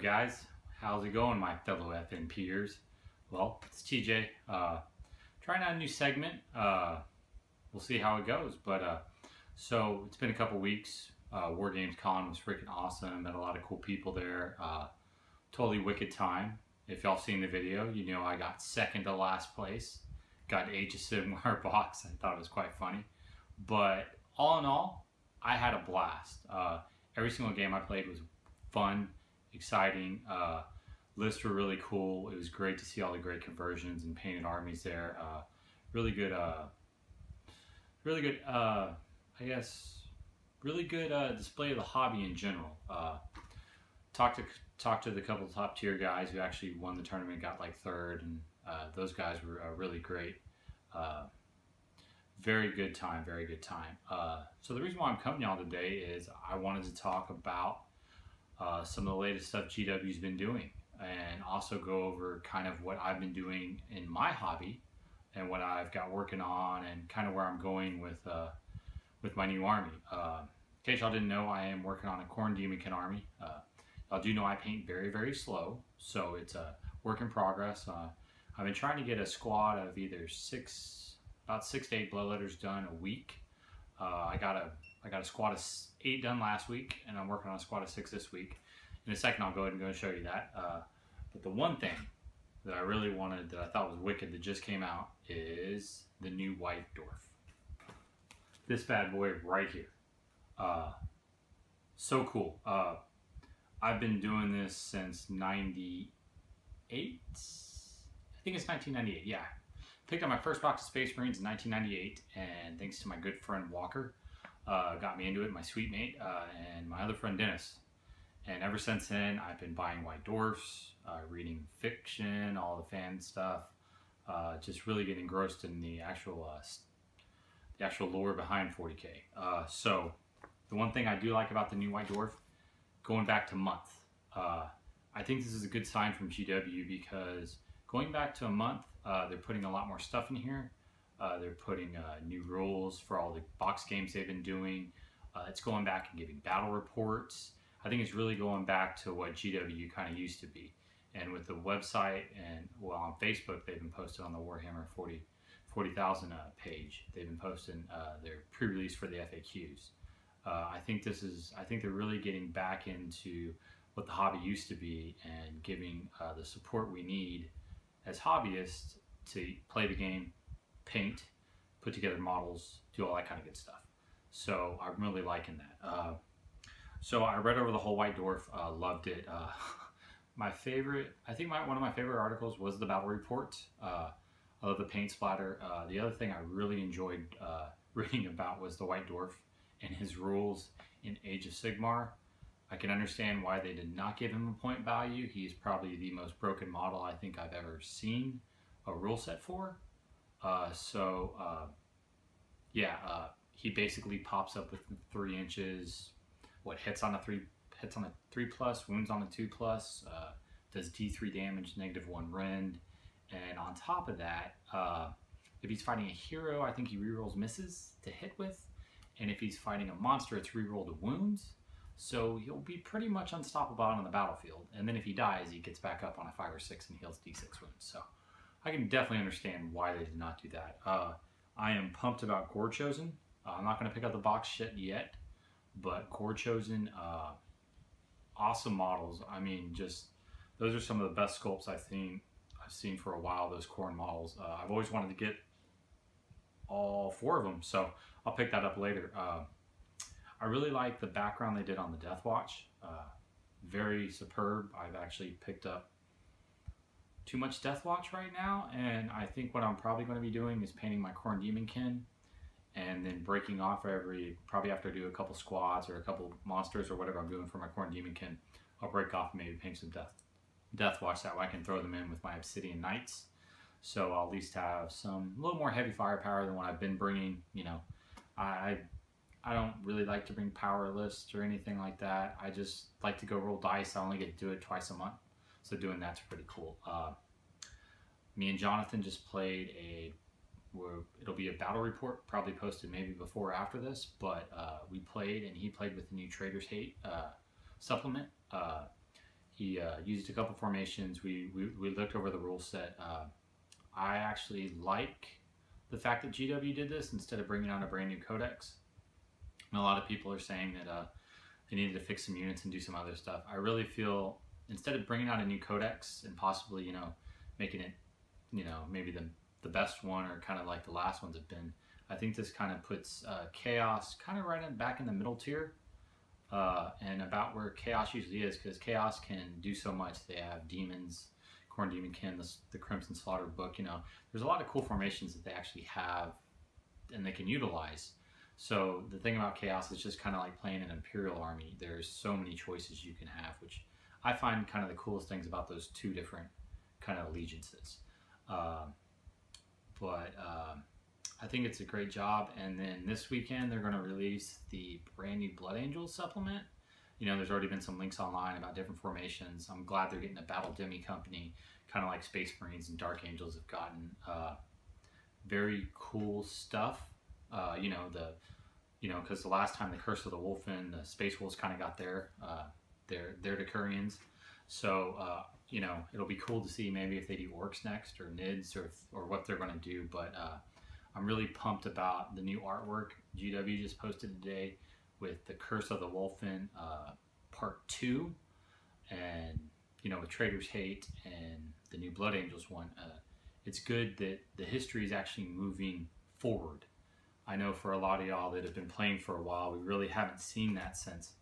guys, how's it going, my fellow FN peers? Well, it's TJ, trying out a new segment. We'll see how it goes, but so it's been a couple weeks. Wargames Con was freaking awesome, met a lot of cool people there. Totally wicked time. If y'all seen the video, you know I got second to last place. Got Age of Sigmar box. I thought it was quite funny, but all in all, I had a blast. Every single game I played was fun, exciting. Lists were really cool. It was great to see all the great conversions and painted armies there. Really good, I guess, really good display of the hobby in general. Talked to the couple of top tier guys who actually won the tournament, got like third, and those guys were really great. Very good time, very good time. So the reason why I'm coming to y'all today is I wanted to talk about some of the latest stuff GW's been doing, and also go over kind of what I've been doing in my hobby and what I've got working on, and kind of where I'm going with my new army. In case y'all didn't know, I am working on a Khorne Demonkin army. Y'all do know I paint very, very slow, so it's a work in progress. I've been trying to get a squad of either about 6 to 8 bloodletters done a week. I got a squad of 8 done last week, and I'm working on a squad of 6 this week. In a second, I'll go ahead and show you that. But the one thing that I really wanted, that I thought was wicked, that just came out, is the new White Dwarf. This bad boy right here. So cool. I've been doing this since '98. I think it's 1998. Yeah. Picked up my first box of Space Marines in 1998, and thanks to my good friend Walker, got me into it, my sweet mate, and my other friend Dennis. And ever since then, I've been buying White Dwarfs, reading fiction, all the fan stuff, just really getting engrossed in the actual lore behind 40K. So the one thing I do like about the new White Dwarf, going back to month, I think this is a good sign from GW, because going back to a month, they're putting a lot more stuff in here. They're putting new rules for all the box games they've been doing. It's going back and giving battle reports. I think it's really going back to what GW kind of used to be. And with the website and, well, on Facebook, they've been posted on the Warhammer 40,000 page. They've been posting their pre-release for the FAQs. I think they're really getting back into what the hobby used to be, and giving the support we need as hobbyists to play the game, paint, put together models, do all that kind of good stuff. So I'm really liking that. So I read over the whole White Dwarf, loved it. My favorite, I think one of my favorite articles was the battle report. I love the paint splatter. The other thing I really enjoyed reading about was the White Dwarf and his rules in Age of Sigmar. I can understand why they did not give him a point value. He's probably the most broken model I think I've ever seen a rule set for. He basically pops up with 3 inches. What hits on a 3+, wounds on a 2+, does D3 damage, -1 rend, and on top of that, if he's fighting a hero, I think he rerolls misses to hit with, and if he's fighting a monster, it's reroll to wounds. So he'll be pretty much unstoppable out on the battlefield, and then if he dies, he gets back up on a 5 or 6 and heals D6 wounds. So I can definitely understand why they did not do that. I am pumped about Gore Chosen. I'm not going to pick up the box shit yet, but Gore Chosen, awesome models. I mean, just those are some of the best sculpts I've seen for a while. Those Khorne models. I've always wanted to get all 4 of them, so I'll pick that up later. I really like the background they did on the Death Watch. Very superb. I've actually picked up too much Death Watch right now, and I think what I'm probably going to be doing is painting my Khorne Demonkin, and then breaking off probably after I do a couple squads or a couple monsters or whatever I'm doing for my Khorne Demonkin, I'll break off and maybe paint some Death Watch, that way I can throw them in with my Obsidian Knights. So I'll at least have a little more heavy firepower than what I've been bringing. You know, I don't really like to bring power lists or anything like that. I just like to go roll dice. I only get to do it twice a month, so doing that's pretty cool. Me and Jonathan just played it'll be a battle report, probably posted maybe before or after this, but we played, and he played with the new Trader's Hate supplement. He used a couple formations. We looked over the rule set. I actually like the fact that GW did this instead of bringing out a brand new codex. And a lot of people are saying that they needed to fix some units and do some other stuff. I really feel instead of bringing out a new codex and possibly, you know, making it, you know, maybe the best one or kind of like the last ones have been, I think this kind of puts Chaos kind of back in the middle tier and about where Chaos usually is, because Chaos can do so much. They have demons, Khorne Demonkin, the Crimson Slaughter book. You know, there's a lot of cool formations that they actually have and they can utilize. So the thing about Chaos is just kind of like playing an Imperial army. There's so many choices you can have, which I find kind of the coolest things about those two different kind of allegiances. I think it's a great job. And then this weekend they're going to release the brand new Blood Angels supplement. You know, there's already been some links online about different formations. I'm glad they're getting a Battle Demi company, kind of like Space Marines and Dark Angels have gotten very cool stuff. Because the last time the Curse of the Wolf and the Space Wolves kind of got their Decurions. So, you know, it'll be cool to see maybe if they do Orcs next or Nids or what they're going to do. But I'm really pumped about the new artwork GW just posted today with the Curse of the Wolfen Part 2 and, you know, with Trader's Hate and the new Blood Angels one. It's good that the history is actually moving forward. I know for a lot of y'all that have been playing for a while, we really haven't seen that since,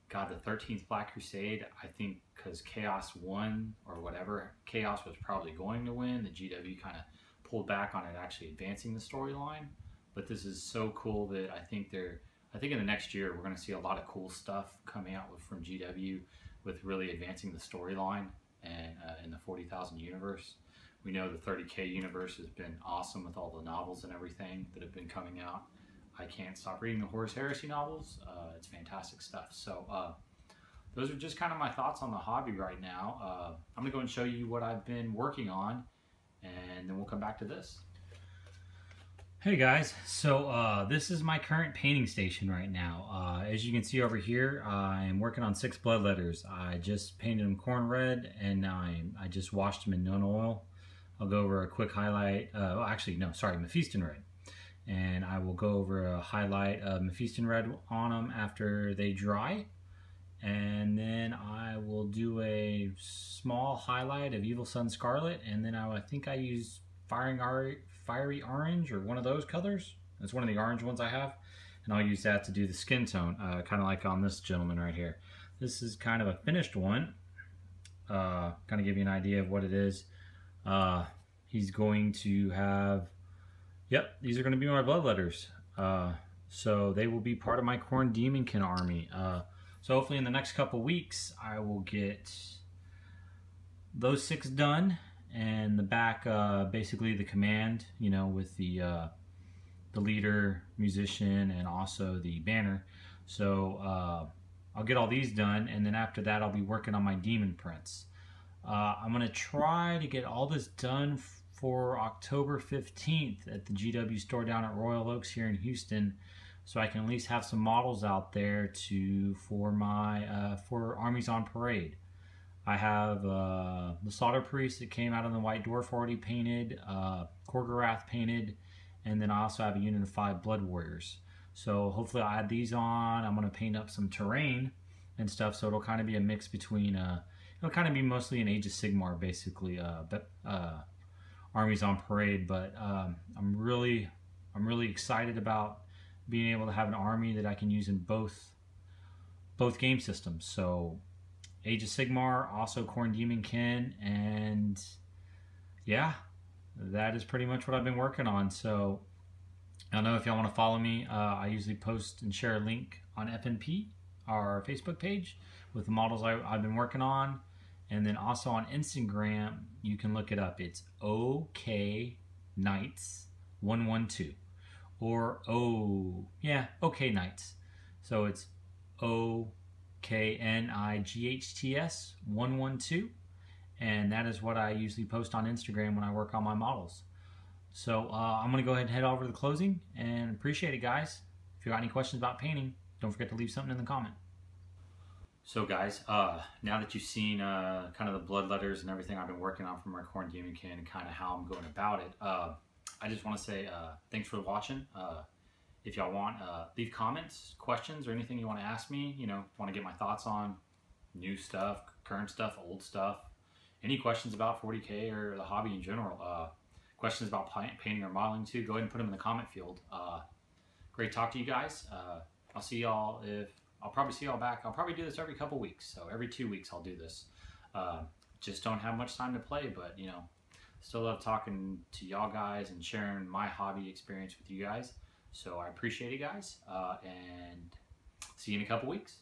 God, the 13th Black Crusade. I think because Chaos won or whatever, Chaos was probably going to win. The GW kind of pulled back on it actually advancing the storyline. But this is so cool that I think in the next year we're going to see a lot of cool stuff coming out from GW with really advancing the storyline and in the 40,000 universe. We know the 30K universe has been awesome with all the novels and everything that have been coming out. I can't stop reading the Horus Heresy novels. It's fantastic stuff. So those are just kind of my thoughts on the hobby right now. I'm going to go and show you what I've been working on, and then we'll come back to this. Hey guys, so this is my current painting station right now. As you can see over here, I am working on 6 bloodletters. I just painted them Khorne red, and now I just washed them in Nona oil. I'll go over a quick highlight. Mephiston red. And I will go over a highlight of Mephiston red on them after they dry. And then I will do a small highlight of Evil Sun Scarlet. And then I think I use Fiery Orange or one of those colors. That's one of the orange ones I have. And I'll use that to do the skin tone, kind of like on this gentleman right here. This is kind of a finished one. Kind of give you an idea of what it is. He's going to have, yep, these are going to be my bloodletters. So they will be part of my Khorne Demonkin army. So hopefully in the next couple weeks I will get those 6 done, and the back basically the command, you know, with the leader, musician, and also the banner. So I'll get all these done, and then after that I'll be working on my demon prints. I'm going to try to get all this done for October 15th at the GW store down at Royal Oaks here in Houston, so I can at least have some models out there for my for Armies on Parade. I have the Slaughter Priest that came out on the White Dwarf already painted, Korgorath painted, and then I also have a unit of 5 Blood Warriors. So hopefully I'll add these on. I'm going to paint up some terrain and stuff, so it'll kind of be a mix between it'll kind of be mostly an Age of Sigmar, basically, Armies on Parade. But I'm really excited about being able to have an army that I can use in both game systems. So Age of Sigmar, also Khorne Demonkin, and yeah, that is pretty much what I've been working on. So I don't know if y'all want to follow me. I usually post and share a link on FNP, our Facebook page, with the models I've been working on. And then also on Instagram, you can look it up. It's OK Knights 112, or OK Knights. So it's OKNIGHTS 112, and that is what I usually post on Instagram when I work on my models. So I'm gonna go ahead and head over to the closing, and appreciate it, guys. If you got any questions about painting, don't forget to leave something in the comment. So guys, now that you've seen kind of the blood letters and everything I've been working on from our Corn Demon Can and kind of how I'm going about it, I just want to say thanks for watching. If y'all want, leave comments, questions, or anything you want to ask me, you know, want to get my thoughts on new stuff, current stuff, old stuff, any questions about 40K or the hobby in general, questions about painting or modeling too, go ahead and put them in the comment field. Great talk to you guys. I'll see y'all I'll probably see y'all back. I'll probably do this every couple weeks, so every 2 weeks I'll do this. Just don't have much time to play, but you know, still love talking to y'all guys and sharing my hobby experience with you guys. So I appreciate it, guys, and see you in a couple weeks.